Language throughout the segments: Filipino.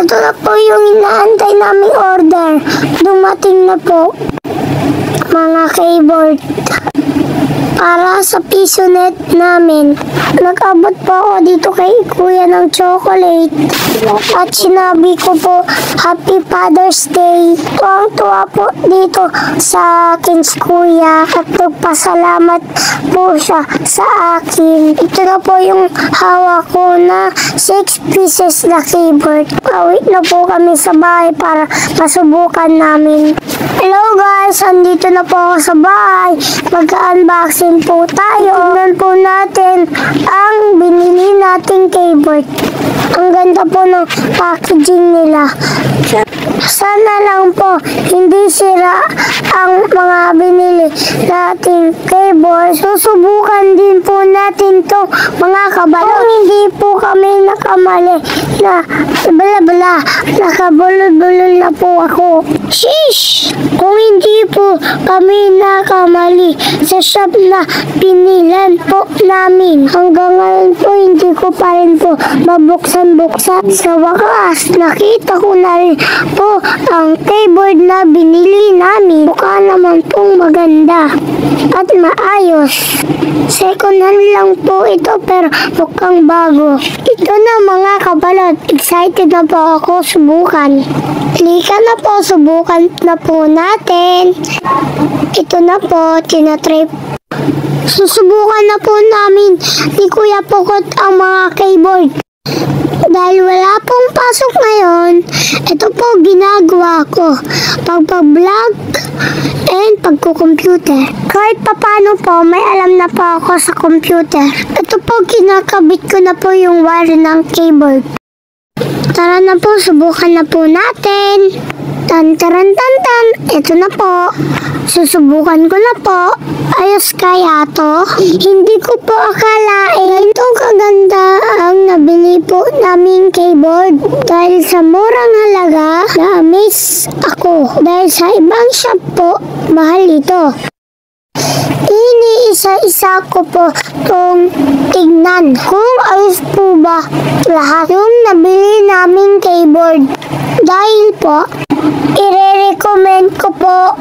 Ito na po yung inaantay naming order. Dumating na po, mga keyboard. Para sa piso net namin. Nag-abot po ako dito kay Kuya ng chocolate. At sinabi ko po, Happy Father's Day. Tuwang-tuwa po dito sa akin si Kuya. At nagpasalamat po siya sa akin. Ito na po yung hawak ko na 6 pieces na keyboard. Awit na po kami sa bahay para masubukan namin. Hello guys! Andito na po ako sa bahay. Mag-unboxing po tayo. Tignan po natin ang binili nating keyboard. Ang ganda po ng packaging nila. Sana lang po hindi sira ang mga binili nating keyboard. Susubukan din po natin to mga kabalo. Kung hindi po kami nakamali na bala-bala, nakabulol-bulol na po ako. Sheesh! Kung hindi po kami nakamali sa shop na pinilan po namin. Hanggang ngayon po hindi ko pa rin po mabuksan-buksan. Sa wakas, nakita ko na rin po ang keyboard na binili namin. Mukha naman pong maganda at maayos. Second hand lang po ito pero mukhang bago. Ito na mga kabalot. Excited na po ako subukan. Halika na po, subukan na po natin. Ito na po, tinatry. Susubukan na po namin ni Kuya Pokot ang mga keyboard. Dahil wala pong pasok ngayon, ito po ginagawa ko. Pagpa-vlog and pagko-computer. Kahit papano po, may alam na po ako sa computer. Ito po, kinakabit ko na po yung wire ng keyboard. Tara na po, subukan na po natin. Tan-taran-tan-tan, ito na po. Susubukan ko na po. Ayos kaya to? Hindi ko po akalain itong kaganda ang nabili po naming keyboard. Dahil sa murang halaga, na-amaze ako. Dahil sa ibang shop po, mahal ito. Iniisa-isa ko po itong tignan kung ayos po ba lahat yung nabili naming keyboard. Dahil po, i-recommend ko po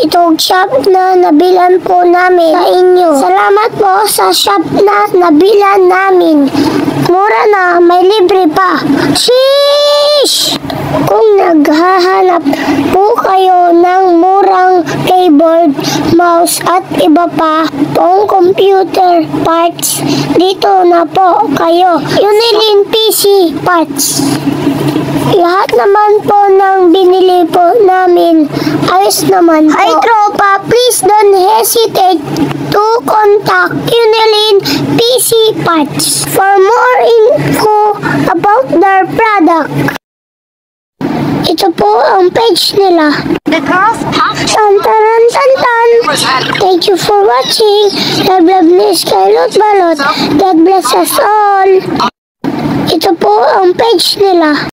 itong shop na nabilan po namin sa inyo. Salamat po sa shop na nabilan namin. Mura na, may libre pa. Sheesh! Kung naghahanap po kayo ng murang keyboard, mouse at iba pa pong computer parts, dito na po kayo. Unilin PC parts. Lahat naman po ng binili po namin, ayos naman po. Hi tropa, please don't hesitate to contact Unilin PC Parts for more info about their product. Ito po ang page nila. Tan-taran-tan-tan. Thank you for watching. God bless Kailot Balot. God bless us all. Ito po ang page nila.